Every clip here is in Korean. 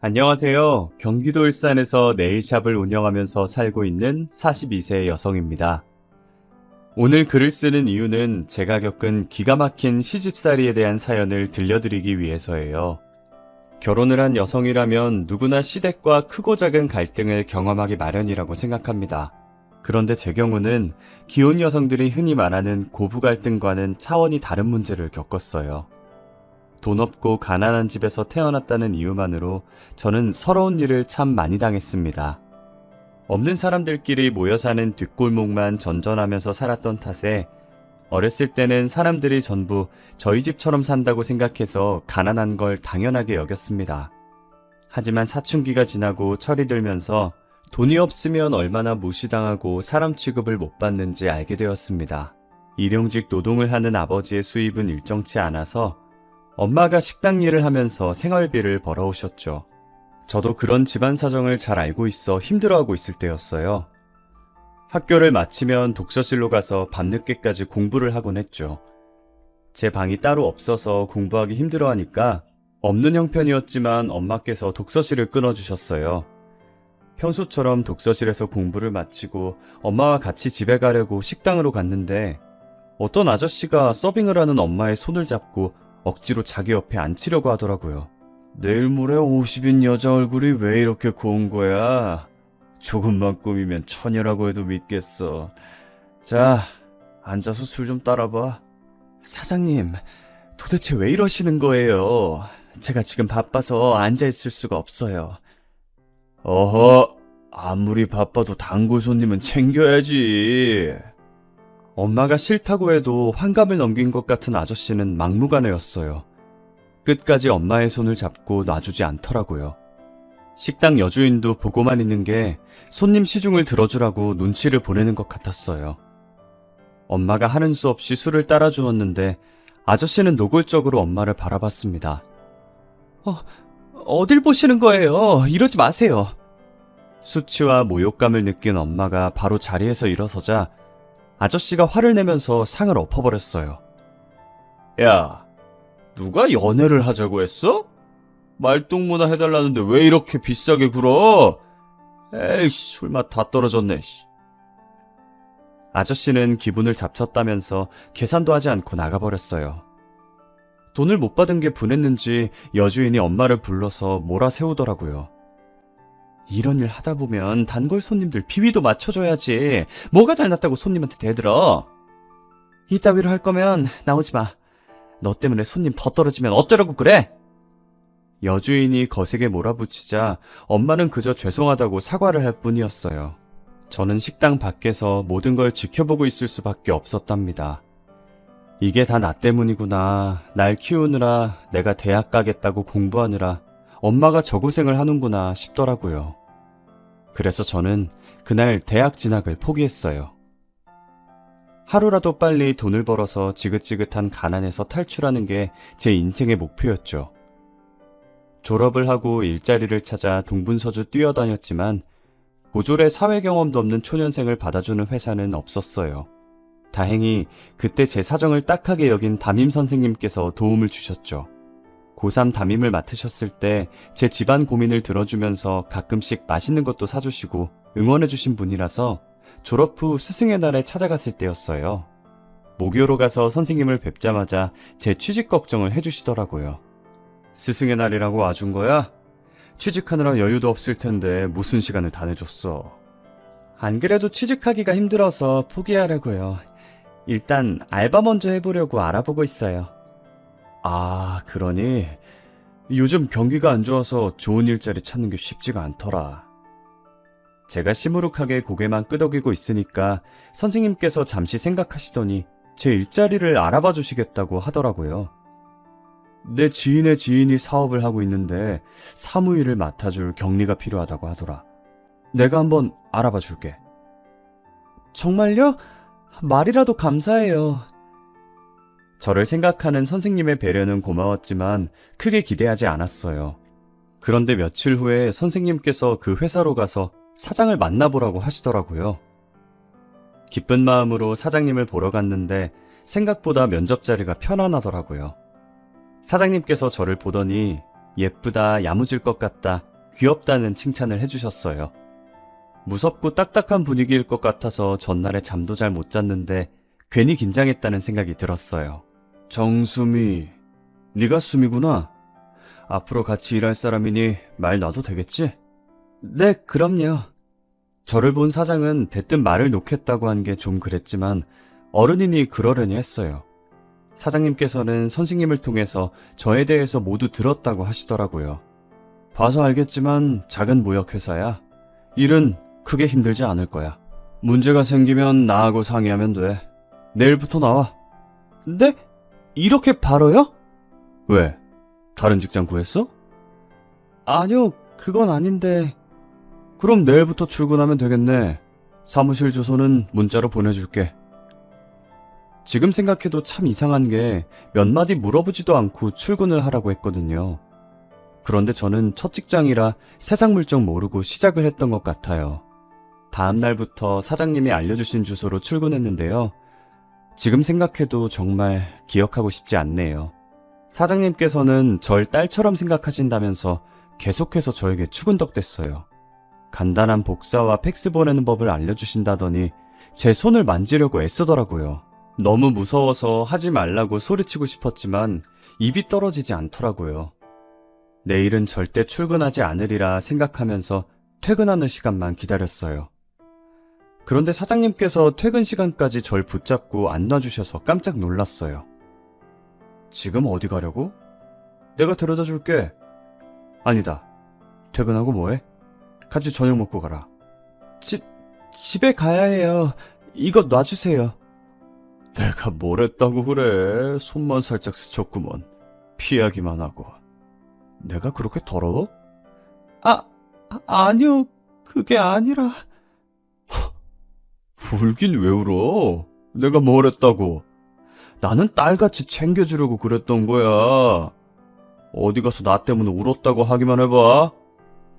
안녕하세요. 경기도 일산에서 네일샵을 운영하면서 살고 있는 42세 여성입니다. 오늘 글을 쓰는 이유는 제가 겪은 기가 막힌 시집살이에 대한 사연을 들려드리기 위해서예요. 결혼을 한 여성이라면 누구나 시댁과 크고 작은 갈등을 경험하기 마련이라고 생각합니다. 그런데 제 경우는 기혼 여성들이 흔히 말하는 고부 갈등과는 차원이 다른 문제를 겪었어요. 돈 없고 가난한 집에서 태어났다는 이유만으로 저는 서러운 일을 참 많이 당했습니다. 없는 사람들끼리 모여 사는 뒷골목만 전전하면서 살았던 탓에 어렸을 때는 사람들이 전부 저희 집처럼 산다고 생각해서 가난한 걸 당연하게 여겼습니다. 하지만 사춘기가 지나고 철이 들면서 돈이 없으면 얼마나 무시당하고 사람 취급을 못 받는지 알게 되었습니다. 일용직 노동을 하는 아버지의 수입은 일정치 않아서 엄마가 식당 일을 하면서 생활비를 벌어오셨죠. 저도 그런 집안 사정을 잘 알고 있어 힘들어하고 있을 때였어요. 학교를 마치면 독서실로 가서 밤늦게까지 공부를 하곤 했죠. 제 방이 따로 없어서 공부하기 힘들어하니까 없는 형편이었지만 엄마께서 독서실을 끊어주셨어요. 평소처럼 독서실에서 공부를 마치고 엄마와 같이 집에 가려고 식당으로 갔는데 어떤 아저씨가 서빙을 하는 엄마의 손을 잡고 억지로 자기 옆에 앉히려고 하더라고요. 내일 모레 50인 여자 얼굴이 왜 이렇게 고운 거야? 조금만 꾸미면 처녀라고 해도 믿겠어. 자, 앉아서 술 좀 따라봐. 사장님, 도대체 왜 이러시는 거예요? 제가 지금 바빠서 앉아있을 수가 없어요. 어허, 아무리 바빠도 단골 손님은 챙겨야지. 엄마가 싫다고 해도 환갑을 넘긴 것 같은 아저씨는 막무가내였어요. 끝까지 엄마의 손을 잡고 놔주지 않더라고요. 식당 여주인도 보고만 있는 게 손님 시중을 들어주라고 눈치를 보내는 것 같았어요. 엄마가 하는 수 없이 술을 따라주었는데 아저씨는 노골적으로 엄마를 바라봤습니다. 어딜 보시는 거예요? 이러지 마세요. 수치와 모욕감을 느낀 엄마가 바로 자리에서 일어서자 아저씨가 화를 내면서 상을 엎어버렸어요. 야, 누가 연애를 하자고 했어? 말동무나 해달라는데 왜 이렇게 비싸게 굴어? 에이, 술맛 다 떨어졌네. 아저씨는 기분을 잡쳤다면서 계산도 하지 않고 나가버렸어요. 돈을 못 받은 게 분했는지 여주인이 엄마를 불러서 몰아세우더라고요. 이런 일 하다 보면 단골 손님들 비위도 맞춰줘야지. 뭐가 잘났다고 손님한테 대들어. 이따위로 할 거면 나오지 마. 너 때문에 손님 더 떨어지면 어쩌라고 그래? 여주인이 거세게 몰아붙이자 엄마는 그저 죄송하다고 사과를 할 뿐이었어요. 저는 식당 밖에서 모든 걸 지켜보고 있을 수밖에 없었답니다. 이게 다 나 때문이구나. 날 키우느라 내가 대학 가겠다고 공부하느라 엄마가 저 고생을 하는구나 싶더라고요. 그래서 저는 그날 대학 진학을 포기했어요. 하루라도 빨리 돈을 벌어서 지긋지긋한 가난에서 탈출하는 게 제 인생의 목표였죠. 졸업을 하고 일자리를 찾아 동분서주 뛰어다녔지만 고졸의 사회 경험도 없는 초년생을 받아주는 회사는 없었어요. 다행히 그때 제 사정을 딱하게 여긴 담임 선생님께서 도움을 주셨죠. 고3 담임을 맡으셨을 때 제 집안 고민을 들어주면서 가끔씩 맛있는 것도 사주시고 응원해주신 분이라서 졸업 후 스승의 날에 찾아갔을 때였어요. 모교로 가서 선생님을 뵙자마자 제 취직 걱정을 해주시더라고요. 스승의 날이라고 와준 거야? 취직하느라 여유도 없을 텐데 무슨 시간을 다 내줬어. 안 그래도 취직하기가 힘들어서 포기하려고요. 일단 알바 먼저 해보려고 알아보고 있어요. 아, 그러니 요즘 경기가 안 좋아서 좋은 일자리 찾는 게 쉽지가 않더라. 제가 시무룩하게 고개만 끄덕이고 있으니까 선생님께서 잠시 생각하시더니 제 일자리를 알아봐 주시겠다고 하더라고요. 내 지인의 지인이 사업을 하고 있는데 사무일을 맡아줄 격리가 필요하다고 하더라. 내가 한번 알아봐 줄게. 정말요? 말이라도 감사해요. 저를 생각하는 선생님의 배려는 고마웠지만 크게 기대하지 않았어요. 그런데 며칠 후에 선생님께서 그 회사로 가서 사장을 만나보라고 하시더라고요. 기쁜 마음으로 사장님을 보러 갔는데 생각보다 면접 자리가 편안하더라고요. 사장님께서 저를 보더니 예쁘다, 야무질 것 같다, 귀엽다는 칭찬을 해주셨어요. 무섭고 딱딱한 분위기일 것 같아서 전날에 잠도 잘 못 잤는데 괜히 긴장했다는 생각이 들었어요. 정수미, 네가 수미구나. 앞으로 같이 일할 사람이니 말 놔도 되겠지? 네, 그럼요. 저를 본 사장은 대뜸 말을 놓겠다고 한 게 좀 그랬지만 어른이니 그러려니 했어요. 사장님께서는 선생님을 통해서 저에 대해서 모두 들었다고 하시더라고요. 봐서 알겠지만 작은 무역회사야. 일은 크게 힘들지 않을 거야. 문제가 생기면 나하고 상의하면 돼. 내일부터 나와. 네? 이렇게 바로요? 왜? 다른 직장 구했어? 아니요, 그건 아닌데. 그럼 내일부터 출근하면 되겠네. 사무실 주소는 문자로 보내줄게. 지금 생각해도 참 이상한 게 몇 마디 물어보지도 않고 출근을 하라고 했거든요. 그런데 저는 첫 직장이라 세상 물정 모르고 시작을 했던 것 같아요. 다음 날부터 사장님이 알려주신 주소로 출근했는데요. 지금 생각해도 정말 기억하고 싶지 않네요. 사장님께서는 절 딸처럼 생각하신다면서 계속해서 저에게 추근덕댔어요. 간단한 복사와 팩스 보내는 법을 알려주신다더니 제 손을 만지려고 애쓰더라고요. 너무 무서워서 하지 말라고 소리치고 싶었지만 입이 떨어지지 않더라고요. 내일은 절대 출근하지 않으리라 생각하면서 퇴근하는 시간만 기다렸어요. 그런데 사장님께서 퇴근 시간까지 절 붙잡고 안 놔주셔서 깜짝 놀랐어요. 지금 어디 가려고? 내가 데려다 줄게. 아니다. 퇴근하고 뭐해? 같이 저녁 먹고 가라. 집에 가야 해요. 이거 놔주세요. 내가 뭘 했다고 그래. 손만 살짝 스쳤구먼. 피하기만 하고. 내가 그렇게 더러워? 아니요. 그게 아니라. 울긴 왜 울어? 내가 뭘 했다고? 나는 딸같이 챙겨주려고 그랬던 거야. 어디 가서 나 때문에 울었다고 하기만 해봐.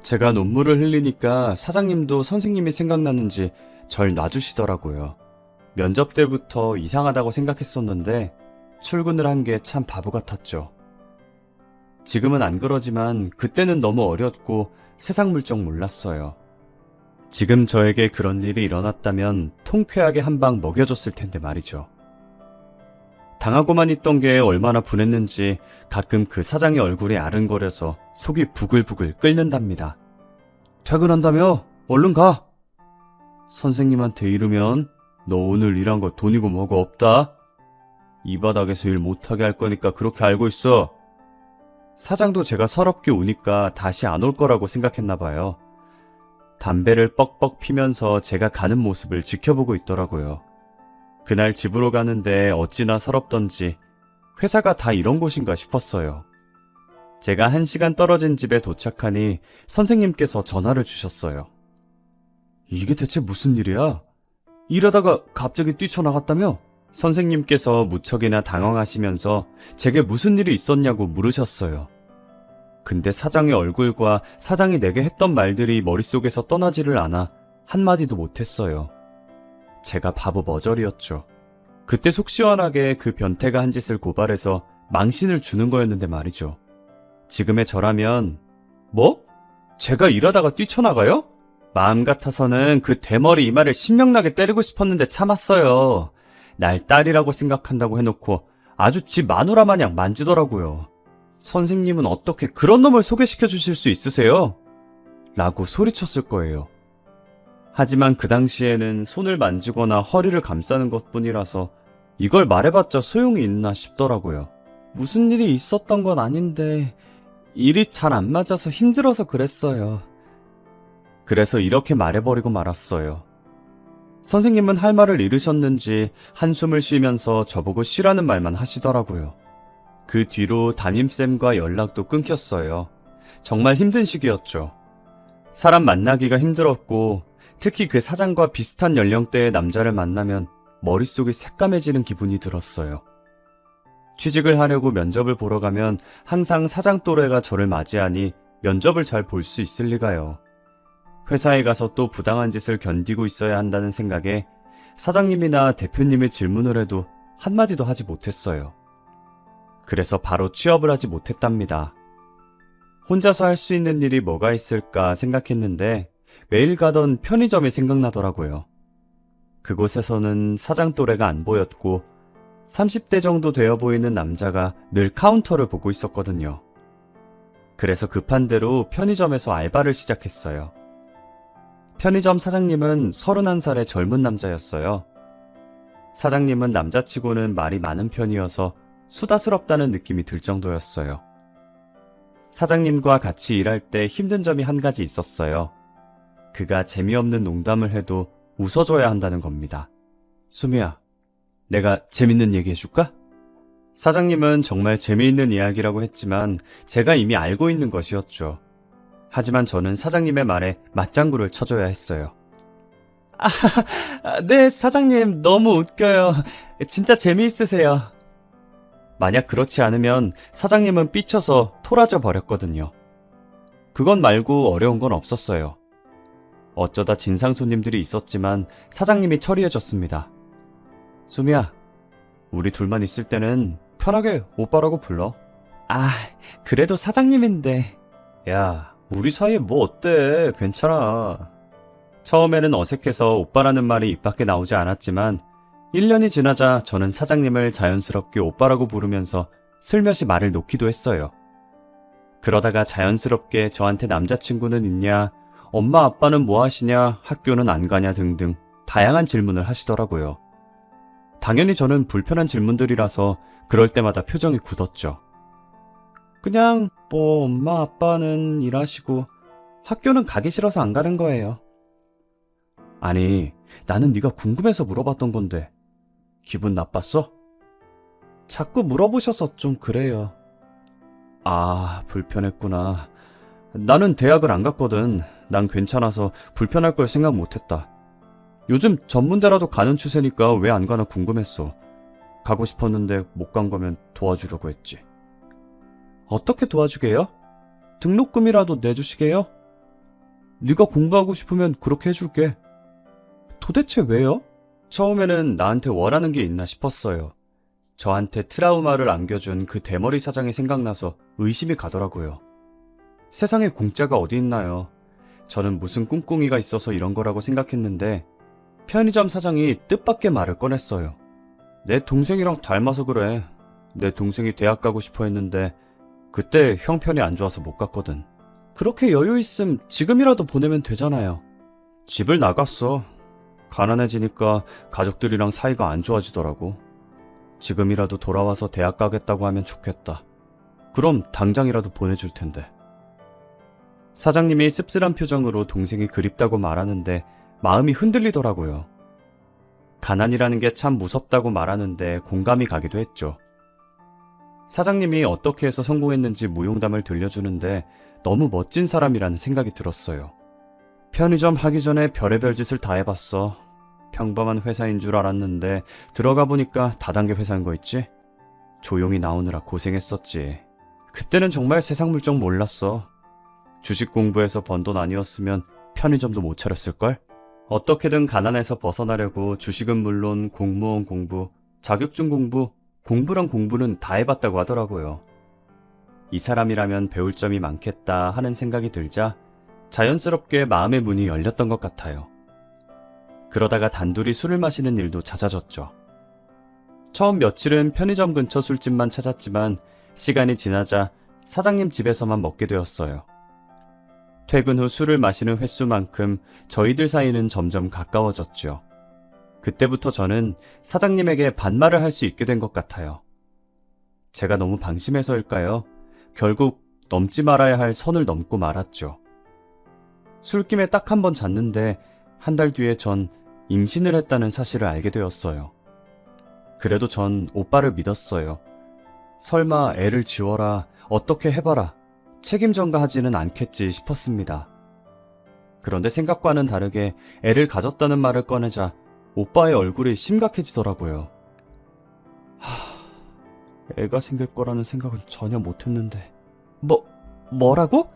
제가 눈물을 흘리니까 사장님도 선생님이 생각나는지 절 놔주시더라고요. 면접 때부터 이상하다고 생각했었는데 출근을 한 게 참 바보 같았죠. 지금은 안 그러지만 그때는 너무 어렸고 세상 물정 몰랐어요. 지금 저에게 그런 일이 일어났다면 통쾌하게 한 방 먹여줬을 텐데 말이죠. 당하고만 있던 게 얼마나 분했는지 가끔 그 사장의 얼굴이 아른거려서 속이 부글부글 끓는답니다. 퇴근한다며? 얼른 가! 선생님한테 이르면 너 오늘 일한 거 돈이고 뭐고 없다? 이 바닥에서 일 못하게 할 거니까 그렇게 알고 있어. 사장도 제가 서럽게 우니까 다시 안 올 거라고 생각했나 봐요. 담배를 뻑뻑 피면서 제가 가는 모습을 지켜보고 있더라고요. 그날 집으로 가는데 어찌나 서럽던지 회사가 다 이런 곳인가 싶었어요. 제가 1시간 떨어진 집에 도착하니 선생님께서 전화를 주셨어요. 이게 대체 무슨 일이야? 일하다가 갑자기 뛰쳐나갔다며? 선생님께서 무척이나 당황하시면서 제게 무슨 일이 있었냐고 물으셨어요. 근데 사장의 얼굴과 사장이 내게 했던 말들이 머릿속에서 떠나지를 않아 한마디도 못했어요. 제가 바보 머저리였죠. 그때 속 시원하게 그 변태가 한 짓을 고발해서 망신을 주는 거였는데 말이죠. 지금의 저라면 뭐? 제가 일하다가 뛰쳐나가요? 마음 같아서는 그 대머리 이마를 신명나게 때리고 싶었는데 참았어요. 날 딸이라고 생각한다고 해놓고 아주 지 마누라 마냥 만지더라고요. 선생님은 어떻게 그런 놈을 소개시켜 주실 수 있으세요? 라고 소리쳤을 거예요. 하지만 그 당시에는 손을 만지거나 허리를 감싸는 것뿐이라서 이걸 말해봤자 소용이 있나 싶더라고요. 무슨 일이 있었던 건 아닌데 일이 잘 안 맞아서 힘들어서 그랬어요. 그래서 이렇게 말해버리고 말았어요. 선생님은 할 말을 잃으셨는지 한숨을 쉬면서 저보고 쉬라는 말만 하시더라고요. 그 뒤로 담임쌤과 연락도 끊겼어요. 정말 힘든 시기였죠. 사람 만나기가 힘들었고 특히 그 사장과 비슷한 연령대의 남자를 만나면 머릿속이 새까매지는 기분이 들었어요. 취직을 하려고 면접을 보러 가면 항상 사장 또래가 저를 맞이하니 면접을 잘 볼 수 있을 리가요. 회사에 가서 또 부당한 짓을 견디고 있어야 한다는 생각에 사장님이나 대표님의 질문을 해도 한마디도 하지 못했어요. 그래서 바로 취업을 하지 못했답니다. 혼자서 할 수 있는 일이 뭐가 있을까 생각했는데 매일 가던 편의점이 생각나더라고요. 그곳에서는 사장 또래가 안 보였고 30대 정도 되어 보이는 남자가 늘 카운터를 보고 있었거든요. 그래서 급한 대로 편의점에서 알바를 시작했어요. 편의점 사장님은 31살의 젊은 남자였어요. 사장님은 남자치고는 말이 많은 편이어서 수다스럽다는 느낌이 들 정도였어요. 사장님과 같이 일할 때 힘든 점이 한 가지 있었어요. 그가 재미없는 농담을 해도 웃어줘야 한다는 겁니다. 수미야, 내가 재밌는 얘기 해줄까? 사장님은 정말 재미있는 이야기라고 했지만 제가 이미 알고 있는 것이었죠. 하지만 저는 사장님의 말에 맞장구를 쳐줘야 했어요. 네, 사장님 너무 웃겨요. 진짜 재미있으세요. 만약 그렇지 않으면 사장님은 삐쳐서 토라져 버렸거든요. 그건 말고 어려운 건 없었어요. 어쩌다 진상 손님들이 있었지만 사장님이 처리해줬습니다. 수미야, 우리 둘만 있을 때는 편하게 오빠라고 불러. 아, 그래도 사장님인데. 야, 우리 사이에 뭐 어때? 괜찮아. 처음에는 어색해서 오빠라는 말이 입 밖에 나오지 않았지만 1년이 지나자 저는 사장님을 자연스럽게 오빠라고 부르면서 슬며시 말을 놓기도 했어요. 그러다가 자연스럽게 저한테 남자친구는 있냐, 엄마 아빠는 뭐 하시냐, 학교는 안 가냐 등등 다양한 질문을 하시더라고요. 당연히 저는 불편한 질문들이라서 그럴 때마다 표정이 굳었죠. 그냥 뭐 엄마 아빠는 일하시고 학교는 가기 싫어서 안 가는 거예요. 아니, 나는 네가 궁금해서 물어봤던 건데 기분 나빴어? 자꾸 물어보셔서 좀 그래요. 아, 불편했구나. 나는 대학을 안 갔거든. 난 괜찮아서 불편할 걸 생각 못했다. 요즘 전문대라도 가는 추세니까 왜 안 가나 궁금했어. 가고 싶었는데 못 간 거면 도와주려고 했지. 어떻게 도와주게요? 등록금이라도 내주시게요? 네가 공부하고 싶으면 그렇게 해줄게. 도대체 왜요? 처음에는 나한테 원하는 게 있나 싶었어요. 저한테 트라우마를 안겨준 그 대머리 사장이 생각나서 의심이 가더라고요. 세상에 공짜가 어디 있나요? 저는 무슨 꿍꿍이가 있어서 이런 거라고 생각했는데 편의점 사장이 뜻밖의 말을 꺼냈어요. 내 동생이랑 닮아서 그래. 내 동생이 대학 가고 싶어 했는데 그때 형편이 안 좋아서 못 갔거든. 그렇게 여유 있음 지금이라도 보내면 되잖아요. 집을 나갔어. 가난해지니까 가족들이랑 사이가 안 좋아지더라고. 지금이라도 돌아와서 대학 가겠다고 하면 좋겠다. 그럼 당장이라도 보내줄 텐데. 사장님이 씁쓸한 표정으로 동생이 그립다고 말하는데 마음이 흔들리더라고요. 가난이라는 게 참 무섭다고 말하는데 공감이 가기도 했죠. 사장님이 어떻게 해서 성공했는지 무용담을 들려주는데 너무 멋진 사람이라는 생각이 들었어요. 편의점 하기 전에 별의별 짓을 다 해봤어. 평범한 회사인 줄 알았는데 들어가 보니까 다단계 회사인 거 있지? 조용히 나오느라 고생했었지. 그때는 정말 세상 물정 몰랐어. 주식 공부해서 번 돈 아니었으면 편의점도 못 차렸을걸? 어떻게든 가난에서 벗어나려고 주식은 물론 공무원 공부, 자격증 공부, 공부랑 공부는 다 해봤다고 하더라고요. 이 사람이라면 배울 점이 많겠다 하는 생각이 들자 자연스럽게 마음의 문이 열렸던 것 같아요. 그러다가 단둘이 술을 마시는 일도 잦아졌죠. 처음 며칠은 편의점 근처 술집만 찾았지만 시간이 지나자 사장님 집에서만 먹게 되었어요. 퇴근 후 술을 마시는 횟수만큼 저희들 사이는 점점 가까워졌죠. 그때부터 저는 사장님에게 반말을 할 수 있게 된 것 같아요. 제가 너무 방심해서일까요? 결국 넘지 말아야 할 선을 넘고 말았죠. 술김에 딱 한 번 잤는데 한 달 뒤에 전 임신을 했다는 사실을 알게 되었어요. 그래도 전 오빠를 믿었어요. 설마 애를 지워라, 어떻게 해봐라, 책임 전가하지는 않겠지 싶었습니다. 그런데 생각과는 다르게 애를 가졌다는 말을 꺼내자 오빠의 얼굴이 심각해지더라고요. 애가 생길 거라는 생각은 전혀 못했는데. 뭐라고?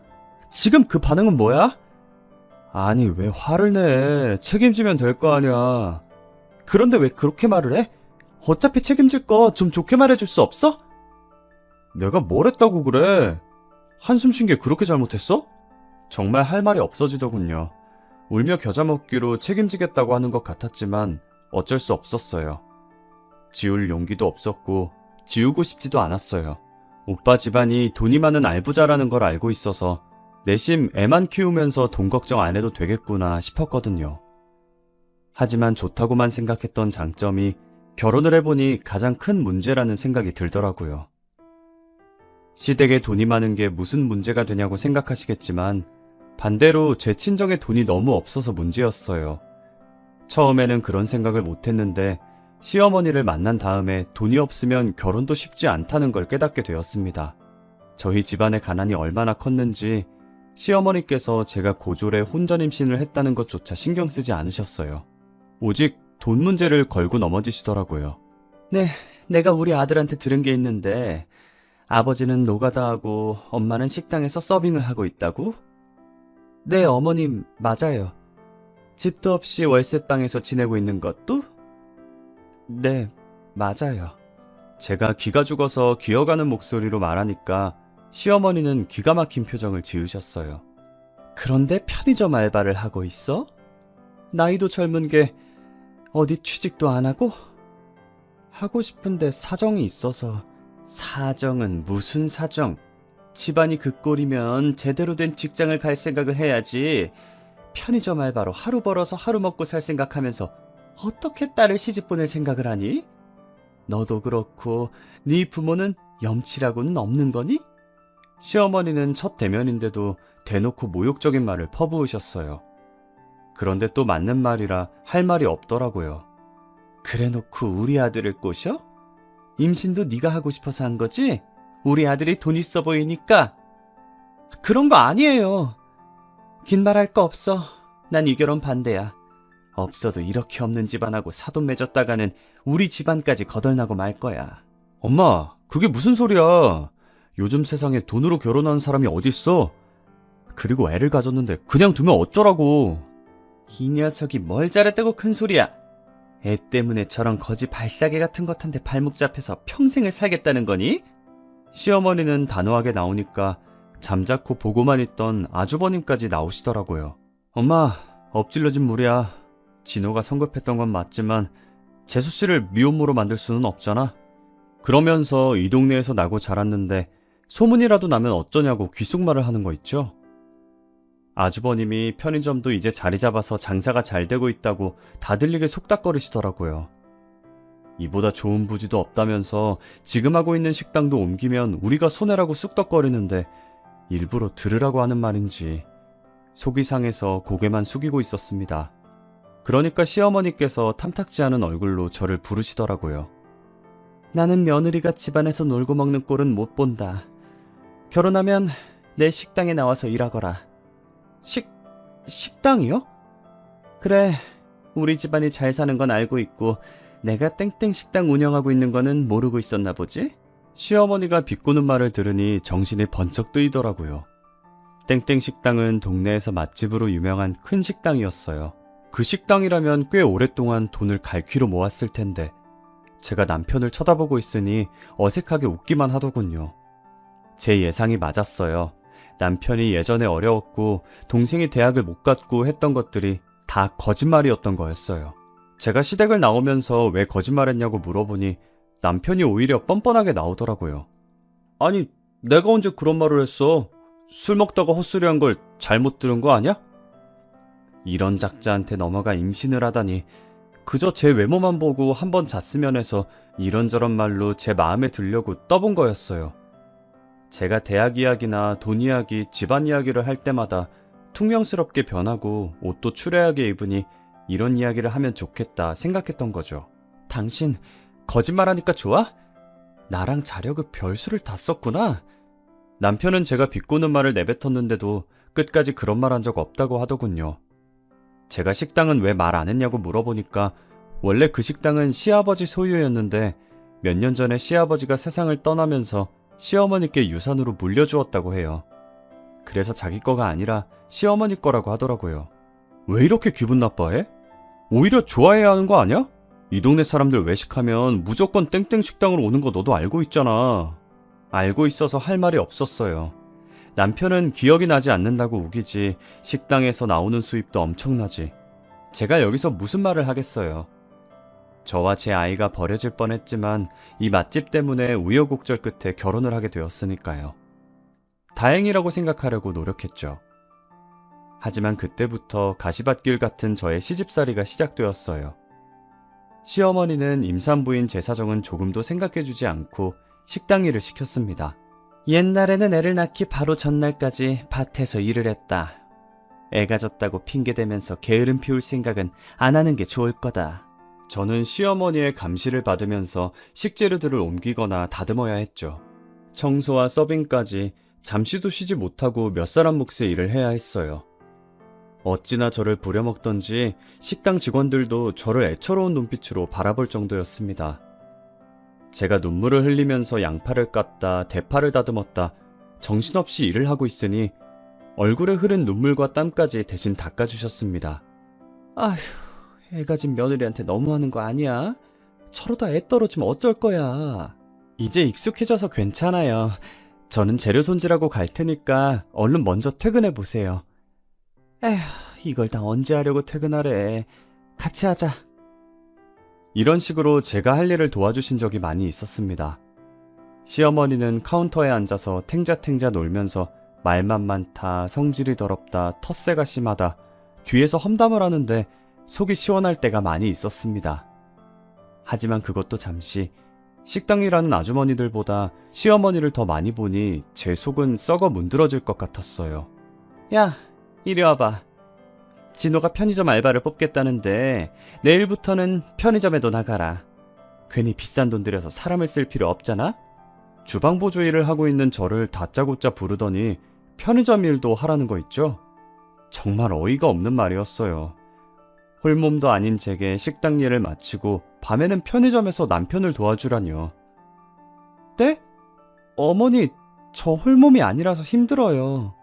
지금 그 반응은 뭐야? 아니, 왜 화를 내? 책임지면 될 거 아니야. 그런데 왜 그렇게 말을 해? 어차피 책임질 거 좀 좋게 말해줄 수 없어? 내가 뭘 했다고 그래? 한숨 쉰 게 그렇게 잘못했어? 정말 할 말이 없어지더군요. 울며 겨자 먹기로 책임지겠다고 하는 것 같았지만 어쩔 수 없었어요. 지울 용기도 없었고 지우고 싶지도 않았어요. 오빠 집안이 돈이 많은 알부자라는 걸 알고 있어서 내심 애만 키우면서 돈 걱정 안 해도 되겠구나 싶었거든요. 하지만 좋다고만 생각했던 장점이 결혼을 해보니 가장 큰 문제라는 생각이 들더라고요. 시댁에 돈이 많은 게 무슨 문제가 되냐고 생각하시겠지만 반대로 제 친정에 돈이 너무 없어서 문제였어요. 처음에는 그런 생각을 못했는데 시어머니를 만난 다음에 돈이 없으면 결혼도 쉽지 않다는 걸 깨닫게 되었습니다. 저희 집안의 가난이 얼마나 컸는지 시어머니께서 제가 고졸에 혼전 임신을 했다는 것조차 신경 쓰지 않으셨어요. 오직 돈 문제를 걸고 넘어지시더라고요. 네, 내가 우리 아들한테 들은 게 있는데 아버지는 노가다하고 엄마는 식당에서 서빙을 하고 있다고? 네, 어머님, 맞아요. 집도 없이 월세방에서 지내고 있는 것도? 네, 맞아요. 제가 기가 죽어서 기어가는 목소리로 말하니까 시어머니는 기가 막힌 표정을 지으셨어요. 그런데 편의점 알바를 하고 있어? 나이도 젊은 게 어디 취직도 안 하고? 하고 싶은데 사정이 있어서. 사정은 무슨 사정? 집안이 그 꼴이면 제대로 된 직장을 갈 생각을 해야지. 편의점 알바로 하루 벌어서 하루 먹고 살 생각하면서 어떻게 딸을 시집 보낼 생각을 하니? 너도 그렇고 네 부모는 염치라고는 없는 거니? 시어머니는 첫 대면인데도 대놓고 모욕적인 말을 퍼부으셨어요. 그런데 또 맞는 말이라 할 말이 없더라고요. 그래놓고 우리 아들을 꼬셔? 임신도 네가 하고 싶어서 한 거지? 우리 아들이 돈 있어 보이니까? 그런 거 아니에요. 긴 말 할 거 없어. 난 이 결혼 반대야. 없어도 이렇게 없는 집안하고 사돈 맺었다가는 우리 집안까지 거덜나고 말 거야. 엄마, 그게 무슨 소리야. 요즘 세상에 돈으로 결혼하는 사람이 어딨어? 그리고 애를 가졌는데 그냥 두면 어쩌라고. 이 녀석이 뭘 잘했다고 큰 소리야. 애 때문에 저런 거지 발싸개 같은 것한테 발목 잡혀서 평생을 살겠다는 거니? 시어머니는 단호하게 나오니까 잠자코 보고만 있던 아주버님까지 나오시더라고요. 엄마, 엎질러진 물이야. 진호가 성급했던 건 맞지만 재수 씨를 미혼모로 만들 수는 없잖아. 그러면서 이 동네에서 나고 자랐는데 소문이라도 나면 어쩌냐고 귓속말을 하는 거 있죠. 아주버님이 편의점도 이제 자리 잡아서 장사가 잘 되고 있다고 다 들리게 속닥거리시더라고요. 이보다 좋은 부지도 없다면서 지금 하고 있는 식당도 옮기면 우리가 손해라고 쑥덕거리는데 일부러 들으라고 하는 말인지 속이 상해서 고개만 숙이고 있었습니다. 그러니까 시어머니께서 탐탁지 않은 얼굴로 저를 부르시더라고요. 나는 며느리가 집안에서 놀고 먹는 꼴은 못 본다. 결혼하면 내 식당에 나와서 일하거라. 식당이요? 그래, 우리 집안이 잘 사는 건 알고 있고 내가 땡땡 식당 운영하고 있는 거는 모르고 있었나 보지? 시어머니가 비꼬는 말을 들으니 정신이 번쩍 뜨이더라고요. 땡땡 식당은 동네에서 맛집으로 유명한 큰 식당이었어요. 그 식당이라면 꽤 오랫동안 돈을 갈퀴로 모았을 텐데 제가 남편을 쳐다보고 있으니 어색하게 웃기만 하더군요. 제 예상이 맞았어요. 남편이 예전에 어려웠고 동생이 대학을 못 갔고 했던 것들이 다 거짓말이었던 거였어요. 제가 시댁을 나오면서 왜 거짓말했냐고 물어보니 남편이 오히려 뻔뻔하게 나오더라고요. 아니, 내가 언제 그런 말을 했어? 술 먹다가 헛소리한 걸 잘못 들은 거 아니야? 이런 작자한테 넘어가 임신을 하다니 그저 제 외모만 보고 한번 잤으면 해서 이런저런 말로 제 마음에 들려고 떠본 거였어요. 제가 대학 이야기나 돈 이야기, 집안 이야기를 할 때마다 퉁명스럽게 변하고 옷도 추레하게 입으니 이런 이야기를 하면 좋겠다 생각했던 거죠. 당신 거짓말하니까 좋아? 나랑 자려고 별수를 다 썼구나. 남편은 제가 비꼬는 말을 내뱉었는데도 끝까지 그런 말 한 적 없다고 하더군요. 제가 식당은 왜 말 안 했냐고 물어보니까 원래 그 식당은 시아버지 소유였는데 몇 년 전에 시아버지가 세상을 떠나면서 시어머니께 유산으로 물려주었다고 해요. 그래서 자기 거가 아니라 시어머니 거라고 하더라고요. 왜 이렇게 기분 나빠해? 오히려 좋아해야 하는 거 아니야? 이 동네 사람들 외식하면 무조건 땡땡 식당으로 오는 거 너도 알고 있잖아. 알고 있어서 할 말이 없었어요. 남편은 기억이 나지 않는다고 우기지 식당에서 나오는 수입도 엄청나지. 제가 여기서 무슨 말을 하겠어요. 저와 제 아이가 버려질 뻔했지만 이 맛집 때문에 우여곡절 끝에 결혼을 하게 되었으니까요. 다행이라고 생각하려고 노력했죠. 하지만 그때부터 가시밭길 같은 저의 시집살이가 시작되었어요. 시어머니는 임산부인 제 사정은 조금도 생각해주지 않고 식당 일을 시켰습니다. 옛날에는 애를 낳기 바로 전날까지 밭에서 일을 했다. 애가 졌다고 핑계대면서 게으름 피울 생각은 안 하는 게 좋을 거다. 저는 시어머니의 감시를 받으면서 식재료들을 옮기거나 다듬어야 했죠. 청소와 서빙까지 잠시도 쉬지 못하고 몇 사람 몫의 일을 해야 했어요. 어찌나 저를 부려먹던지 식당 직원들도 저를 애처로운 눈빛으로 바라볼 정도였습니다. 제가 눈물을 흘리면서 양파를 깠다, 대파를 다듬었다, 정신없이 일을 하고 있으니 얼굴에 흐른 눈물과 땀까지 대신 닦아주셨습니다. 아휴, 애 가진 며느리한테 너무하는 거 아니야? 저러다 애 떨어지면 어쩔 거야. 이제 익숙해져서 괜찮아요. 저는 재료 손질하고 갈 테니까 얼른 먼저 퇴근해 보세요. 에휴, 이걸 다 언제 하려고 퇴근하래. 같이 하자. 이런 식으로 제가 할 일을 도와주신 적이 많이 있었습니다. 시어머니는 카운터에 앉아서 탱자탱자 놀면서 말만 많다, 성질이 더럽다, 텃세가 심하다, 뒤에서 험담을 하는데 속이 시원할 때가 많이 있었습니다. 하지만 그것도 잠시, 식당 일하는 아주머니들보다 시어머니를 더 많이 보니 제 속은 썩어 문드러질 것 같았어요. 야, 이리 와봐. 진호가 편의점 알바를 뽑겠다는데 내일부터는 편의점에도 나가라. 괜히 비싼 돈 들여서 사람을 쓸 필요 없잖아? 주방 보조 일을 하고 있는 저를 다짜고짜 부르더니 편의점 일도 하라는 거 있죠? 정말 어이가 없는 말이었어요. 홀몸도 아닌 제게 식당 일을 마치고 밤에는 편의점에서 남편을 도와주라뇨. 네? 어머니, 저 홀몸이 아니라서 힘들어요.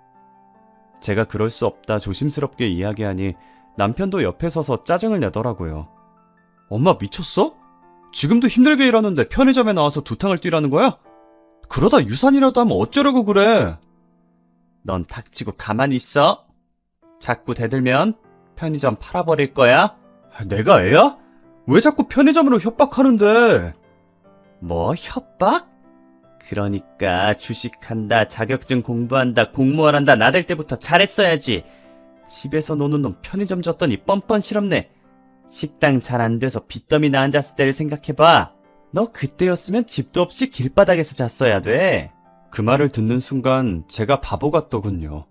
제가 그럴 수 없다 조심스럽게 이야기하니 남편도 옆에 서서 짜증을 내더라고요. 엄마 미쳤어? 지금도 힘들게 일하는데 편의점에 나와서 두탕을 뛰라는 거야? 그러다 유산이라도 하면 어쩌려고 그래? 넌 닥치고 가만히 있어. 자꾸 대들면 편의점 팔아버릴 거야? 내가 애야? 왜 자꾸 편의점으로 협박하는데? 뭐 협박? 그러니까 주식한다, 자격증 공부한다, 공무원 한다 나댈 때부터 잘했어야지. 집에서 노는 놈 편의점 줬더니 뻔뻔 실없네. 식당 잘 안 돼서 빚더미나 앉았을 때를 생각해봐. 너 그때였으면 집도 없이 길바닥에서 잤어야 돼. 그 말을 듣는 순간 제가 바보 같더군요.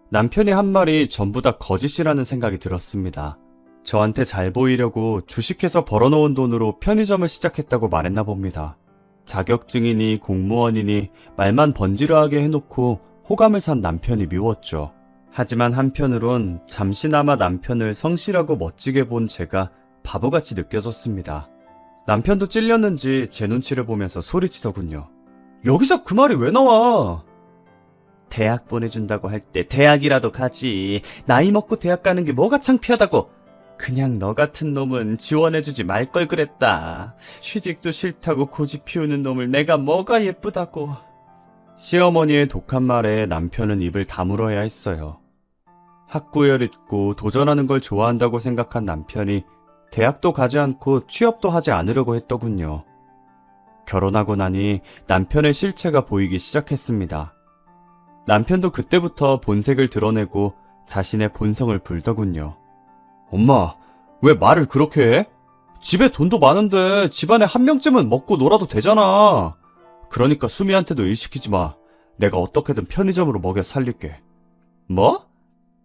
남편이 한 말이 전부 다 거짓이라는 생각이 들었습니다. 저한테 잘 보이려고 주식해서 벌어놓은 돈으로 편의점을 시작했다고 말했나 봅니다. 자격증이니 공무원이니 말만 번지르하게 해놓고 호감을 산 남편이 미웠죠. 하지만 한편으론 잠시나마 남편을 성실하고 멋지게 본 제가 바보같이 느껴졌습니다. 남편도 찔렸는지 제 눈치를 보면서 소리치더군요. 여기서 그 말이 왜 나와? 대학 보내준다고 할 때 대학이라도 가지. 나이 먹고 대학 가는 게 뭐가 창피하다고. 그냥 너 같은 놈은 지원해주지 말 걸 그랬다. 취직도 싫다고 고집 피우는 놈을 내가 뭐가 예쁘다고. 시어머니의 독한 말에 남편은 입을 다물어야 했어요. 학구열 있고 도전하는 걸 좋아한다고 생각한 남편이 대학도 가지 않고 취업도 하지 않으려고 했더군요. 결혼하고 나니 남편의 실체가 보이기 시작했습니다. 남편도 그때부터 본색을 드러내고 자신의 본성을 불더군요. 엄마, 왜 말을 그렇게 해? 집에 돈도 많은데 집안에 한 명쯤은 먹고 놀아도 되잖아. 그러니까 수미한테도 일 시키지 마. 내가 어떻게든 편의점으로 먹여 살릴게. 뭐?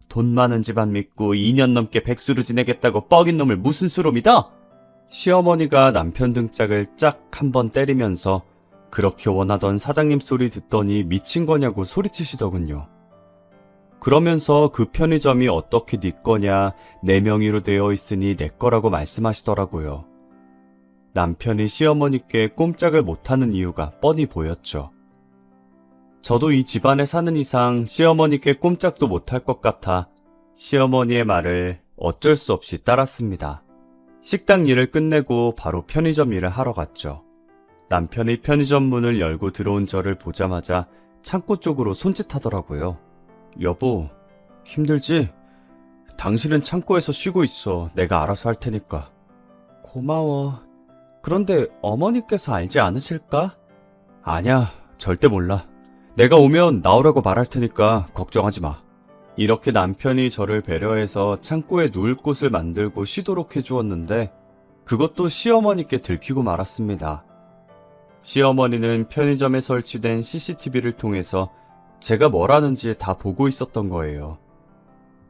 돈 많은 집안 믿고 2년 넘게 백수로 지내겠다고 뻐긴 놈을 무슨 수로 믿어? 시어머니가 남편 등짝을 짝 한 번 때리면서 그렇게 원하던 사장님 소리 듣더니 미친 거냐고 소리치시더군요. 그러면서 그 편의점이 어떻게 네 거냐, 내 명의로 되어 있으니 내 거라고 말씀하시더라고요. 남편이 시어머니께 꼼짝을 못하는 이유가 뻔히 보였죠. 저도 이 집안에 사는 이상 시어머니께 꼼짝도 못할 것 같아 시어머니의 말을 어쩔 수 없이 따랐습니다. 식당 일을 끝내고 바로 편의점 일을 하러 갔죠. 남편이 편의점 문을 열고 들어온 저를 보자마자 창고 쪽으로 손짓하더라고요. 여보, 힘들지? 당신은 창고에서 쉬고 있어. 내가 알아서 할 테니까. 고마워. 그런데 어머니께서 알지 않으실까? 아냐, 절대 몰라. 내가 오면 나오라고 말할 테니까 걱정하지 마. 이렇게 남편이 저를 배려해서 창고에 누울 곳을 만들고 쉬도록 해주었는데 그것도 시어머니께 들키고 말았습니다. 시어머니는 편의점에 설치된 CCTV를 통해서 제가 뭘 하는지 다 보고 있었던 거예요.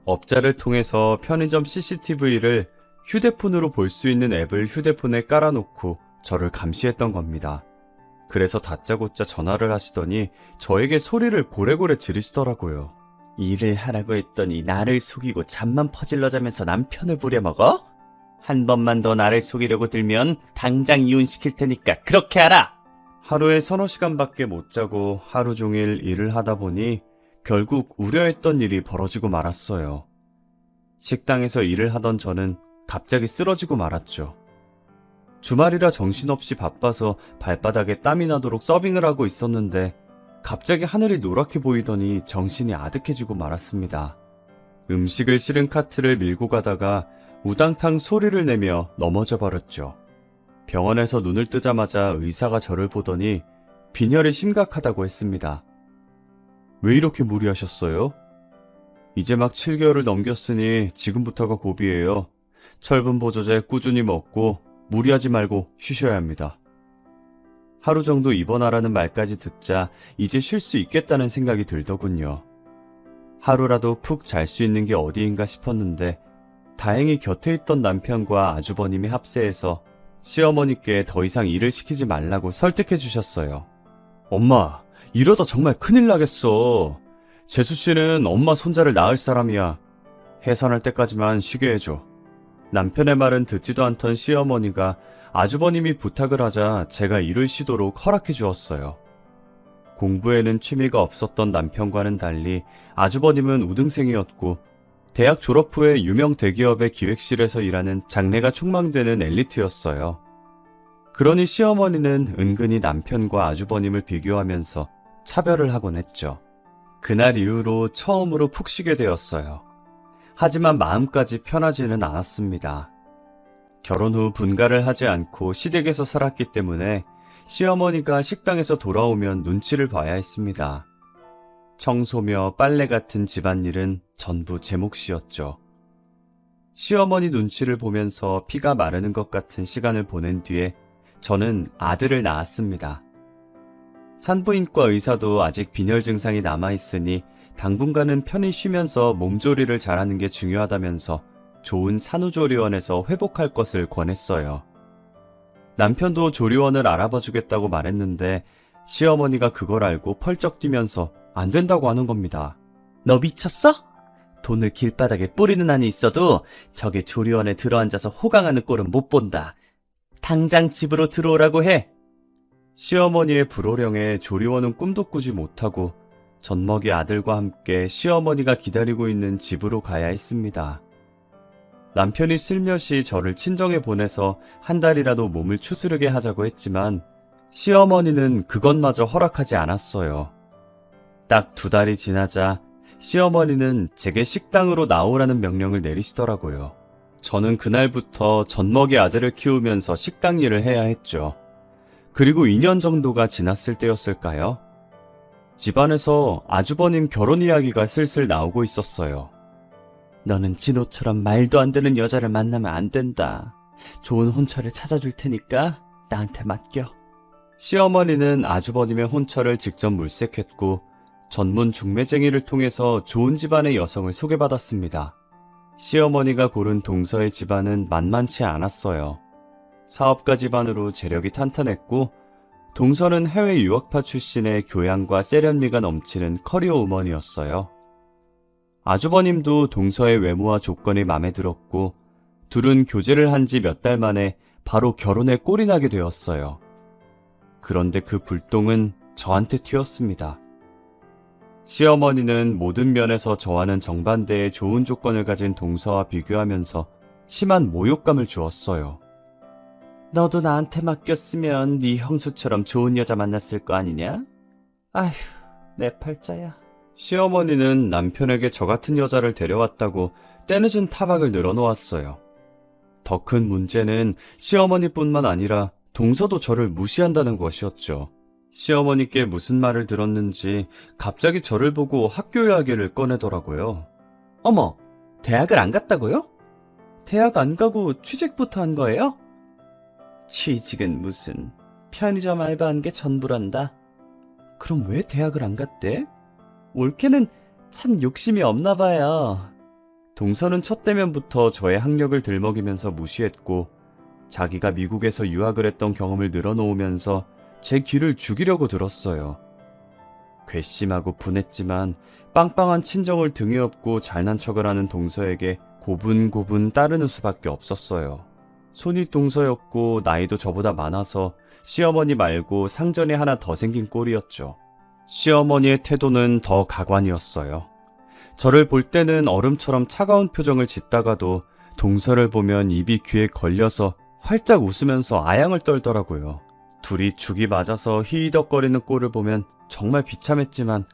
업자를 통해서 편의점 CCTV를 휴대폰으로 볼 수 있는 앱을 휴대폰에 깔아놓고 저를 감시했던 겁니다. 그래서 다짜고짜 전화를 하시더니 저에게 소리를 고래고래 지르시더라고요. 일을 하라고 했더니 나를 속이고 잠만 퍼질러 자면서 남편을 부려먹어? 한 번만 더 나를 속이려고 들면 당장 이혼시킬 테니까 그렇게 하라! 하루에 서너 시간밖에 못 자고 하루 종일 일을 하다 보니 결국 우려했던 일이 벌어지고 말았어요. 식당에서 일을 하던 저는 갑자기 쓰러지고 말았죠. 주말이라 정신없이 바빠서 발바닥에 땀이 나도록 서빙을 하고 있었는데 갑자기 하늘이 노랗게 보이더니 정신이 아득해지고 말았습니다. 음식을 실은 카트를 밀고 가다가 우당탕 소리를 내며 넘어져 버렸죠. 병원에서 눈을 뜨자마자 의사가 저를 보더니 빈혈이 심각하다고 했습니다. 왜 이렇게 무리하셨어요? 이제 막 7개월을 넘겼으니 지금부터가 고비예요. 철분 보조제 꾸준히 먹고 무리하지 말고 쉬셔야 합니다. 하루 정도 입원하라는 말까지 듣자 이제 쉴 수 있겠다는 생각이 들더군요. 하루라도 푹 잘 수 있는 게 어디인가 싶었는데 다행히 곁에 있던 남편과 아주버님이 합세해서 시어머니께 더 이상 일을 시키지 말라고 설득해 주셨어요. 엄마, 이러다 정말 큰일 나겠어. 재수씨는 엄마 손자를 낳을 사람이야. 해산할 때까지만 쉬게 해줘. 남편의 말은 듣지도 않던 시어머니가 아주버님이 부탁을 하자 제가 일을 쉬도록 허락해 주었어요. 공부에는 취미가 없었던 남편과는 달리 아주버님은 우등생이었고 대학 졸업 후에 유명 대기업의 기획실에서 일하는 장래가 촉망되는 엘리트였어요. 그러니 시어머니는 은근히 남편과 아주버님을 비교하면서 차별을 하곤 했죠. 그날 이후로 처음으로 푹 쉬게 되었어요. 하지만 마음까지 편하지는 않았습니다. 결혼 후 분가를 하지 않고 시댁에서 살았기 때문에 시어머니가 식당에서 돌아오면 눈치를 봐야 했습니다. 청소며 빨래 같은 집안일은 전부 제 몫이었죠. 시어머니 눈치를 보면서 피가 마르는 것 같은 시간을 보낸 뒤에 저는 아들을 낳았습니다. 산부인과 의사도 아직 빈혈 증상이 남아있으니 당분간은 편히 쉬면서 몸조리를 잘하는 게 중요하다면서 좋은 산후조리원에서 회복할 것을 권했어요. 남편도 조리원을 알아봐 주겠다고 말했는데 시어머니가 그걸 알고 펄쩍 뛰면서 안 된다고 하는 겁니다. 너 미쳤어? 돈을 길바닥에 뿌리는 한이 있어도 저게 조리원에 들어앉아서 호강하는 꼴은 못 본다. 당장 집으로 들어오라고 해. 시어머니의 불호령에 조리원은 꿈도 꾸지 못하고 젖먹이 아들과 함께 시어머니가 기다리고 있는 집으로 가야 했습니다. 남편이 슬며시 저를 친정에 보내서 한 달이라도 몸을 추스르게 하자고 했지만 시어머니는 그것마저 허락하지 않았어요. 딱 2달이 지나자 시어머니는 제게 식당으로 나오라는 명령을 내리시더라고요. 저는 그날부터 젖먹이 아들을 키우면서 식당 일을 해야 했죠. 그리고 2년 정도가 지났을 때였을까요? 집안에서 아주버님 결혼 이야기가 슬슬 나오고 있었어요. 너는 진호처럼 말도 안 되는 여자를 만나면 안 된다. 좋은 혼처를 찾아줄 테니까 나한테 맡겨. 시어머니는 아주버님의 혼처를 직접 물색했고 전문 중매쟁이를 통해서 좋은 집안의 여성을 소개받았습니다. 시어머니가 고른 동서의 집안은 만만치 않았어요. 사업가 집안으로 재력이 탄탄했고 동서는 해외 유학파 출신의 교양과 세련미가 넘치는 커리어 우먼이었어요. 아주버님도 동서의 외모와 조건이 마음에 들었고 둘은 교제를 한 지 몇 달 만에 바로 결혼에 꼴이 나게 되었어요. 그런데 그 불똥은 저한테 튀었습니다. 시어머니는 모든 면에서 저와는 정반대의 좋은 조건을 가진 동서와 비교하면서 심한 모욕감을 주었어요. 너도 나한테 맡겼으면 네 형수처럼 좋은 여자 만났을 거 아니냐? 아휴, 내 팔자야. 시어머니는 남편에게 저 같은 여자를 데려왔다고 때늦은 타박을 늘어놓았어요. 더 큰 문제는 시어머니뿐만 아니라 동서도 저를 무시한다는 것이었죠. 시어머니께 무슨 말을 들었는지 갑자기 저를 보고 학교 이야기를 꺼내더라고요. 어머, 대학을 안 갔다고요? 대학 안 가고 취직부터 한 거예요? 취직은 무슨, 편의점 알바한 게 전부란다. 그럼 왜 대학을 안 갔대? 올케는 참 욕심이 없나 봐요. 동서는 첫 대면부터 저의 학력을 들먹이면서 무시했고 자기가 미국에서 유학을 했던 경험을 늘어놓으면서 제 귀를 죽이려고 들었어요. 괘씸하고 분했지만 빵빵한 친정을 등에 업고 잘난 척을 하는 동서에게 고분고분 따르는 수밖에 없었어요. 손이 동서였고 나이도 저보다 많아서 시어머니 말고 상전이 하나 더 생긴 꼴이었죠. 시어머니의 태도는 더 가관이었어요. 저를 볼 때는 얼음처럼 차가운 표정을 짓다가도 동서를 보면 입이 귀에 걸려서 활짝 웃으면서 아양을 떨더라고요. 둘이 죽이 맞아서 히히덕거리는 꼴을 보면 정말 비참했지만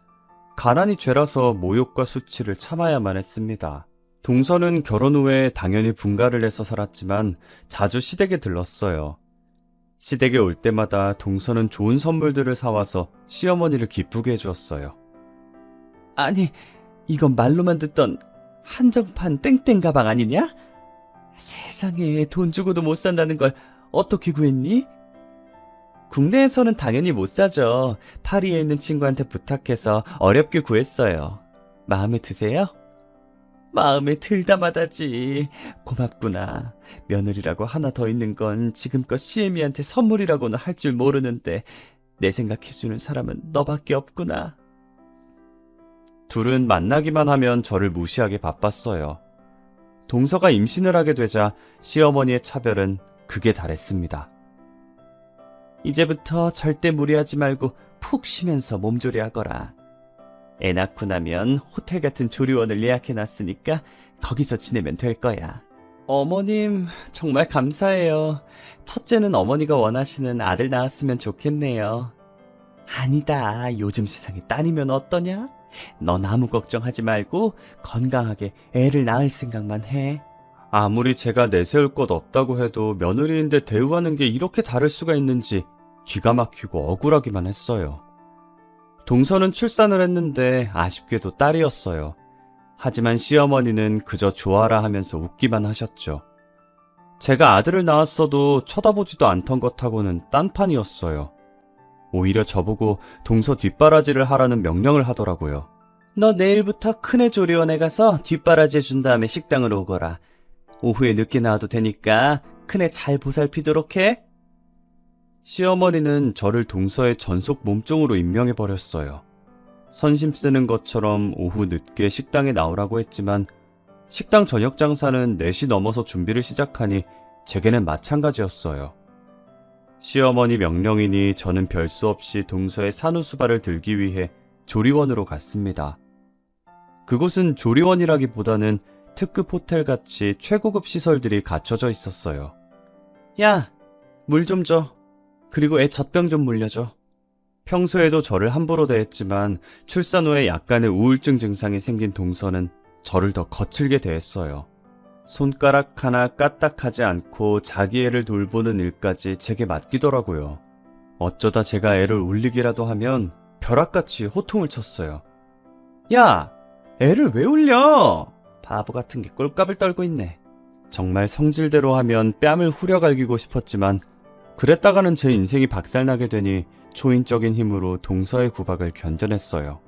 가난이 죄라서 모욕과 수치를 참아야만 했습니다. 동서는 결혼 후에 당연히 분가를 해서 살았지만 자주 시댁에 들렀어요. 시댁에 올 때마다 동서는 좋은 선물들을 사와서 시어머니를 기쁘게 해주었어요. 아니, 이건 말로만 듣던 한정판 땡땡 가방 아니냐? 세상에, 돈 주고도 못 산다는 걸 어떻게 구했니? 국내에서는 당연히 못 사죠. 파리에 있는 친구한테 부탁해서 어렵게 구했어요. 마음에 드세요? 마음에 들다마다지. 고맙구나. 며느리라고 하나 더 있는 건 지금껏 시애미한테 선물이라고는 할 줄 모르는데 내 생각해주는 사람은 너밖에 없구나. 둘은 만나기만 하면 저를 무시하게 바빴어요. 동서가 임신을 하게 되자 시어머니의 차별은 극에 달했습니다. 이제부터 절대 무리하지 말고 푹 쉬면서 몸조리하거라. 애 낳고 나면 호텔 같은 조리원을 예약해놨으니까 거기서 지내면 될 거야. 어머님, 정말 감사해요. 첫째는 어머니가 원하시는 아들 낳았으면 좋겠네요. 아니다, 요즘 세상에 딸이면 어떠냐? 넌 아무 걱정하지 말고 건강하게 애를 낳을 생각만 해. 아무리 제가 내세울 것 없다고 해도 며느리인데 대우하는 게 이렇게 다를 수가 있는지 기가 막히고 억울하기만 했어요. 동서는 출산을 했는데 아쉽게도 딸이었어요. 하지만 시어머니는 그저 좋아라 하면서 웃기만 하셨죠. 제가 아들을 낳았어도 쳐다보지도 않던 것하고는 딴판이었어요. 오히려 저보고 동서 뒷바라지를 하라는 명령을 하더라고요. 너 내일부터 큰애 조리원에 가서 뒷바라지 해준 다음에 식당으로 오거라. 오후에 늦게 나와도 되니까 큰애 잘 보살피도록 해. 시어머니는 저를 동서의 전속 몸종으로 임명해버렸어요. 선심 쓰는 것처럼 오후 늦게 식당에 나오라고 했지만 식당 저녁 장사는 4시 넘어서 준비를 시작하니 제게는 마찬가지였어요. 시어머니 명령이니 저는 별 수 없이 동서의 산후수발을 들기 위해 조리원으로 갔습니다. 그곳은 조리원이라기보다는 특급 호텔같이 최고급 시설들이 갖춰져 있었어요. 야, 물 좀 줘. 그리고 애 젖병 좀 물려줘. 평소에도 저를 함부로 대했지만 출산 후에 약간의 우울증 증상이 생긴 동서는 저를 더 거칠게 대했어요. 손가락 하나 까딱하지 않고 자기 애를 돌보는 일까지 제게 맡기더라고요. 어쩌다 제가 애를 울리기라도 하면 벼락같이 호통을 쳤어요. 야! 애를 왜 울려? 바보 같은 게 꼴값을 떨고 있네. 정말 성질대로 하면 뺨을 후려갈기고 싶었지만 그랬다가는 제 인생이 박살나게 되니 초인적인 힘으로 동서의 구박을 견뎌냈어요.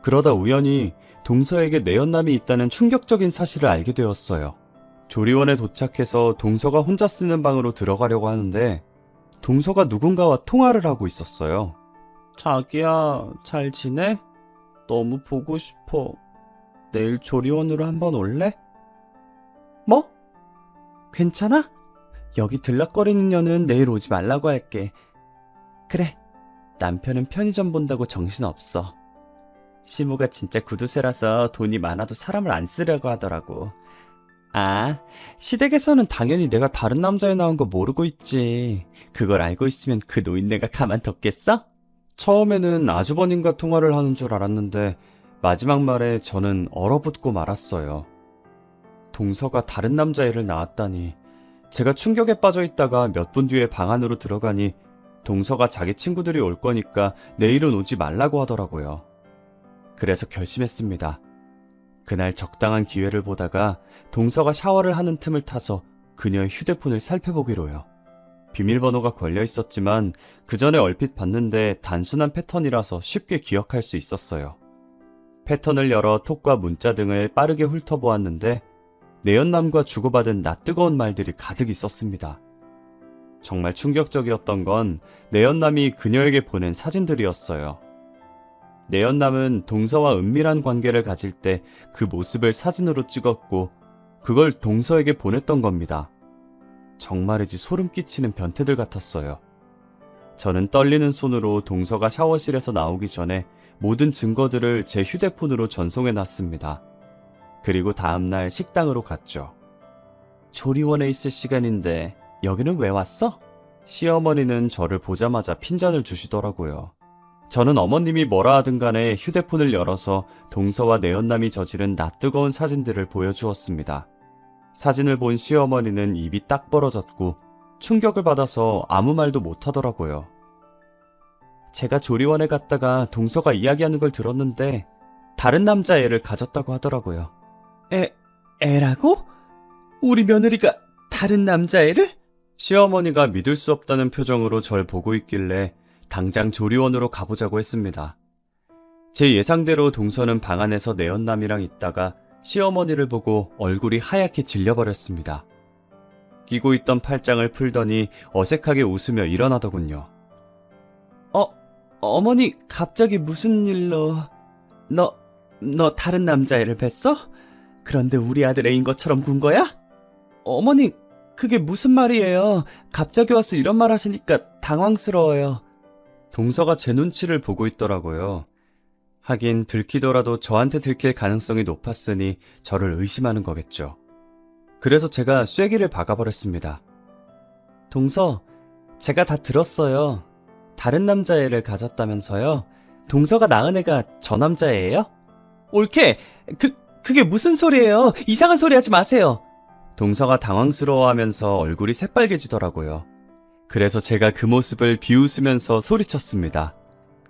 그러다 우연히 동서에게 내연남이 있다는 충격적인 사실을 알게 되었어요. 조리원에 도착해서 동서가 혼자 쓰는 방으로 들어가려고 하는데 동서가 누군가와 통화를 하고 있었어요. 자기야, 잘 지내? 너무 보고 싶어. 내일 조리원으로 한번 올래? 뭐? 괜찮아? 여기 들락거리는 년은 내일 오지 말라고 할게. 그래, 남편은 편의점 본다고 정신없어. 시모가 진짜 구두쇠라서 돈이 많아도 사람을 안 쓰려고 하더라고. 아, 시댁에서는 당연히 내가 다른 남자에 나온 거 모르고 있지. 그걸 알고 있으면 그 노인네가 가만뒀겠어? 처음에는 아주버님과 통화를 하는 줄 알았는데 마지막 말에 저는 얼어붙고 말았어요. 동서가 다른 남자애를 낳았다니. 제가 충격에 빠져 있다가 몇 분 뒤에 방 안으로 들어가니 동서가 자기 친구들이 올 거니까 내일은 오지 말라고 하더라고요. 그래서 결심했습니다. 그날 적당한 기회를 보다가 동서가 샤워를 하는 틈을 타서 그녀의 휴대폰을 살펴보기로요. 비밀번호가 걸려 있었지만 그 전에 얼핏 봤는데 단순한 패턴이라서 쉽게 기억할 수 있었어요. 패턴을 열어 톡과 문자 등을 빠르게 훑어보았는데 내연남과 주고받은 낯뜨거운 말들이 가득 있었습니다. 정말 충격적이었던 건 내연남이 그녀에게 보낸 사진들이었어요. 내연남은 동서와 은밀한 관계를 가질 때 그 모습을 사진으로 찍었고 그걸 동서에게 보냈던 겁니다. 정말이지 소름 끼치는 변태들 같았어요. 저는 떨리는 손으로 동서가 샤워실에서 나오기 전에 모든 증거들을 제 휴대폰으로 전송해 놨습니다. 그리고 다음날 식당으로 갔죠. 조리원에 있을 시간인데 여기는 왜 왔어? 시어머니는 저를 보자마자 핀잔을 주시더라고요. 저는 어머님이 뭐라 하든 간에 휴대폰을 열어서 동서와 내연남이 저지른 낯뜨거운 사진들을 보여주었습니다. 사진을 본 시어머니는 입이 딱 벌어졌고 충격을 받아서 아무 말도 못하더라고요. 제가 조리원에 갔다가 동서가 이야기하는 걸 들었는데 다른 남자애를 가졌다고 하더라고요. 애라고? 우리 며느리가 다른 남자애를? 시어머니가 믿을 수 없다는 표정으로 절 보고 있길래 당장 조리원으로 가보자고 했습니다. 제 예상대로 동서는 방 안에서 내연남이랑 있다가 시어머니를 보고 얼굴이 하얗게 질려버렸습니다. 끼고 있던 팔짱을 풀더니 어색하게 웃으며 일어나더군요. 어머니 갑자기 무슨 일로... 너 다른 남자애를 뵀어? 그런데 우리 아들 애인 것처럼 군 거야? 어머니 그게 무슨 말이에요? 갑자기 와서 이런 말 하시니까 당황스러워요. 동서가 제 눈치를 보고 있더라고요. 하긴 들키더라도 저한테 들킬 가능성이 높았으니 저를 의심하는 거겠죠. 그래서 제가 쐐기를 박아버렸습니다. 동서, 제가 다 들었어요. 다른 남자애를 가졌다면서요? 동서가 낳은 애가 저 남자애예요? 옳게! 그게 무슨 소리예요? 이상한 소리 하지 마세요! 동서가 당황스러워하면서 얼굴이 새빨개지더라고요. 그래서 제가 그 모습을 비웃으면서 소리쳤습니다.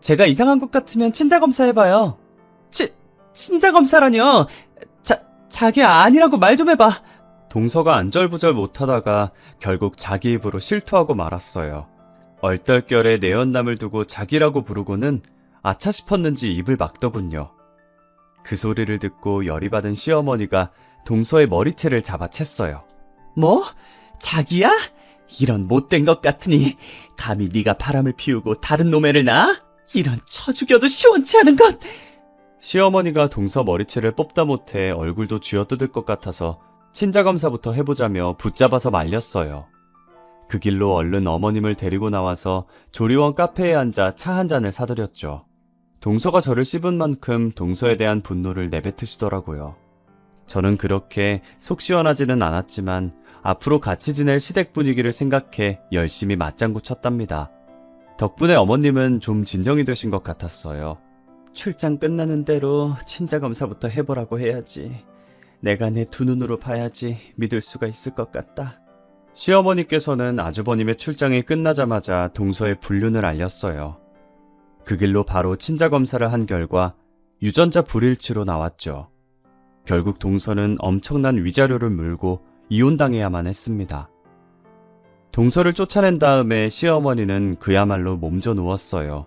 제가 이상한 것 같으면 친자검사 해봐요. 친자검사라뇨? 자기야 아니라고 말 좀 해봐. 동서가 안절부절 못하다가 결국 자기 입으로 실토하고 말았어요. 얼떨결에 내연남을 두고 자기라고 부르고는 아차 싶었는지 입을 막더군요. 그 소리를 듣고 열이 받은 시어머니가 동서의 머리채를 잡아챘어요. 뭐? 자기야? 이런 못된 것 같으니 감히 네가 바람을 피우고 다른 놈애를 낳아? 이런 쳐죽여도 시원치 않은 것! 시어머니가 동서 머리채를 뽑다 못해 얼굴도 쥐어뜯을 것 같아서 친자검사부터 해보자며 붙잡아서 말렸어요. 그 길로 얼른 어머님을 데리고 나와서 조리원 카페에 앉아 차 한 잔을 사드렸죠. 동서가 저를 씹은 만큼 동서에 대한 분노를 내뱉으시더라고요. 저는 그렇게 속 시원하지는 않았지만 앞으로 같이 지낼 시댁 분위기를 생각해 열심히 맞장구 쳤답니다. 덕분에 어머님은 좀 진정이 되신 것 같았어요. 출장 끝나는 대로 친자검사부터 해보라고 해야지. 내가 내 두 눈으로 봐야지 믿을 수가 있을 것 같다. 시어머니께서는 아주버님의 출장이 끝나자마자 동서의 불륜을 알렸어요. 그 길로 바로 친자검사를 한 결과 유전자 불일치로 나왔죠. 결국 동서는 엄청난 위자료를 물고 이혼당해야만 했습니다. 동서를 쫓아낸 다음에 시어머니는 그야말로 몸져 누웠어요.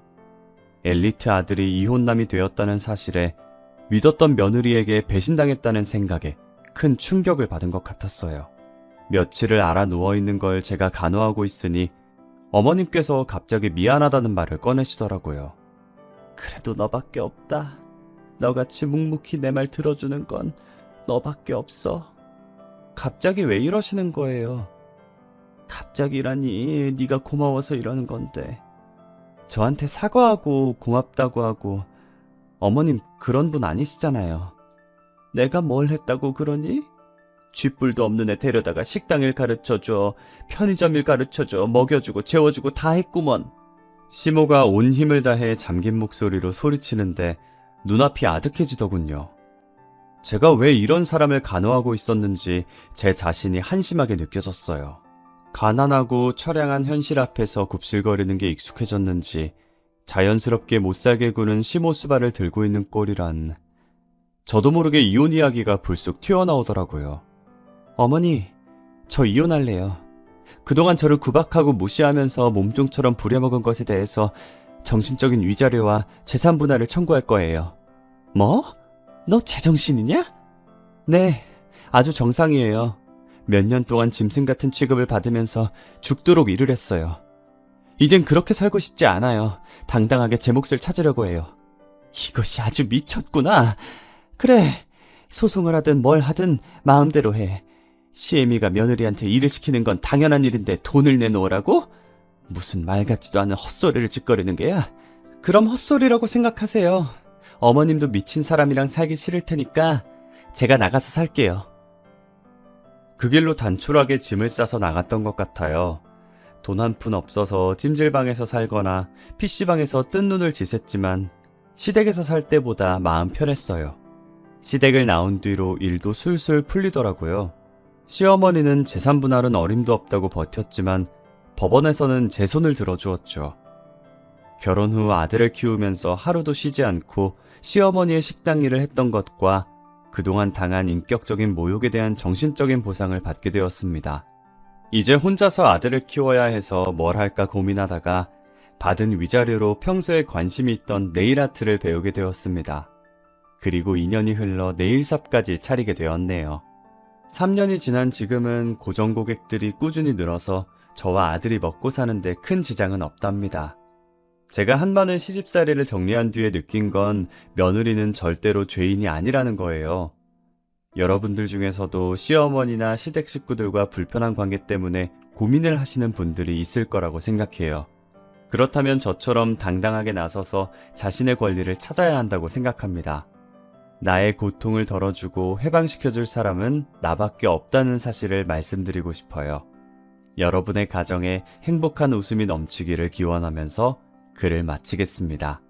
엘리트 아들이 이혼남이 되었다는 사실에 믿었던 며느리에게 배신당했다는 생각에 큰 충격을 받은 것 같았어요. 며칠을 알아 누워있는 걸 제가 간호하고 있으니 어머님께서 갑자기 미안하다는 말을 꺼내시더라고요. 그래도 너밖에 없다. 너같이 묵묵히 내 말 들어주는 건 너밖에 없어. 갑자기 왜 이러시는 거예요? 갑자기라니 네가 고마워서 이러는 건데. 저한테 사과하고 고맙다고 하고 어머님 그런 분 아니시잖아요. 내가 뭘 했다고 그러니? 쥐뿔도 없는 애 데려다가 식당 일 가르쳐줘, 편의점 일 가르쳐줘, 먹여주고 재워주고 다 했구먼. 시모가 온 힘을 다해 잠긴 목소리로 소리치는데 눈앞이 아득해지더군요. 제가 왜 이런 사람을 간호하고 있었는지 제 자신이 한심하게 느껴졌어요. 가난하고 처량한 현실 앞에서 굽실거리는 게 익숙해졌는지 자연스럽게 못살게 구는 시모 수발을 들고 있는 꼴이란. 저도 모르게 이혼 이야기가 불쑥 튀어나오더라고요. 어머니, 저 이혼할래요. 그동안 저를 구박하고 무시하면서 몸종처럼 부려먹은 것에 대해서 정신적인 위자료와 재산 분할을 청구할 거예요. 뭐? 너 제정신이냐? 네, 아주 정상이에요. 몇 년 동안 짐승 같은 취급을 받으면서 죽도록 일을 했어요. 이젠 그렇게 살고 싶지 않아요. 당당하게 제 몫을 찾으려고 해요. 이것이 아주 미쳤구나. 그래, 소송을 하든 뭘 하든 마음대로 해. 시애미가 며느리한테 일을 시키는 건 당연한 일인데 돈을 내놓으라고? 무슨 말 같지도 않은 헛소리를 짓거리는 게야? 그럼 헛소리라고 생각하세요. 어머님도 미친 사람이랑 살기 싫을 테니까 제가 나가서 살게요. 그 길로 단촐하게 짐을 싸서 나갔던 것 같아요. 돈 한 푼 없어서 찜질방에서 살거나 PC방에서 뜬 눈을 지샜지만 시댁에서 살 때보다 마음 편했어요. 시댁을 나온 뒤로 일도 술술 풀리더라고요. 시어머니는 재산 분할은 어림도 없다고 버텼지만 법원에서는 제 손을 들어주었죠. 결혼 후 아들을 키우면서 하루도 쉬지 않고 시어머니의 식당 일을 했던 것과 그동안 당한 인격적인 모욕에 대한 정신적인 보상을 받게 되었습니다. 이제 혼자서 아들을 키워야 해서 뭘 할까 고민하다가 받은 위자료로 평소에 관심이 있던 네일아트를 배우게 되었습니다. 그리고 2년이 흘러 네일샵까지 차리게 되었네요. 3년이 지난 지금은 고정 고객들이 꾸준히 늘어서 저와 아들이 먹고 사는데 큰 지장은 없답니다. 제가 한반을 시집살이를 정리한 뒤에 느낀 건 며느리는 절대로 죄인이 아니라는 거예요. 여러분들 중에서도 시어머니나 시댁 식구들과 불편한 관계 때문에 고민을 하시는 분들이 있을 거라고 생각해요. 그렇다면 저처럼 당당하게 나서서 자신의 권리를 찾아야 한다고 생각합니다. 나의 고통을 덜어주고 해방시켜줄 사람은 나밖에 없다는 사실을 말씀드리고 싶어요. 여러분의 가정에 행복한 웃음이 넘치기를 기원하면서 글을 마치겠습니다.